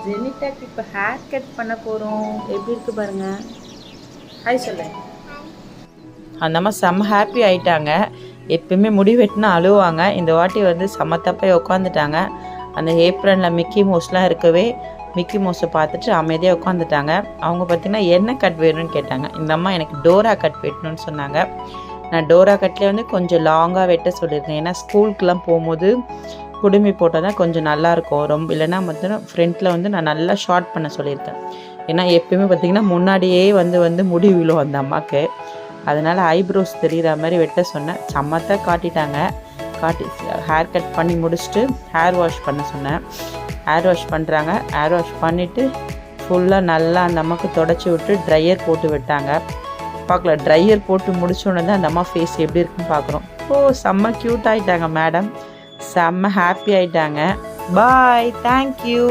ஜெனிதாக்கு இப்போ hair cut பண்ண போகிறோம். எப்படி இருக்கு பாருங்க. ஹாய் சொல்ல. அந்த அம்மா செம்ம ஹாப்பி ஆகிட்டாங்க. எப்பயுமே முடி வெட்டினா அழுவாங்க. இந்த வாட்டி வந்து செம்ம தப்பை உட்காந்துட்டாங்க. அந்த ஏப்ரனில் மிக்கி மவுஸ்லாம் இருக்கவே மிக்கி மவுஸை பார்த்துட்டு அமைதியாக உட்காந்துட்டாங்க. அவங்க பார்த்திங்கன்னா என்ன கட் வேணும்னு கேட்டாங்க. இந்த அம்மா எனக்கு டோரா கட் வெட்டணும்னு சொன்னாங்க. நான் டோரா கட்லேயே வந்து கொஞ்சம் லாங்காக வெட்ட சொல்லியிருக்கேன். ஏன்னா ஸ்கூலுக்கெலாம் போகும்போது குடுமி போட்டால் தான் கொஞ்சம் நல்லாயிருக்கும். ரொம்ப இல்லைன்னா வந்து ஃப்ரண்ட்டில் வந்து நான் நல்லா ஷார்ட் பண்ண சொல்லியிருக்கேன். ஏன்னா எப்பயுமே பார்த்திங்கன்னா முன்னாடியே வந்து முடி விழும் அந்த அம்மாவுக்கு. அதனால் ஐப்ரோஸ் தெரிகிற மாதிரி வெட்ட சொன்னேன். சம்மத்தாக காட்டிட்டாங்க. காட்டி ஹேர் கட் பண்ணி முடிச்சுட்டு ஹேர் வாஷ் பண்ண சொன்னேன். ஹேர் வாஷ் பண்ணுறாங்க. ஹேர் வாஷ் பண்ணிவிட்டு ஃபுல்லாக நல்லா அந்த அம்மாவுக்கு தொடச்சி விட்டு ட்ரையர் போட்டு விட்டாங்க. பார்க்கலாம், ட்ரையர் போட்டு முடிச்சோடனே தான் அந்த அம்மா ஃபேஸ் எப்படி இருக்குன்னு பார்க்குறோம். செம்ம க்யூட் ஆகிட்டாங்க மேடம். செம்ம ஹாப்பி ஆகிட்டாங்க. பாய், தேங்க்யூ.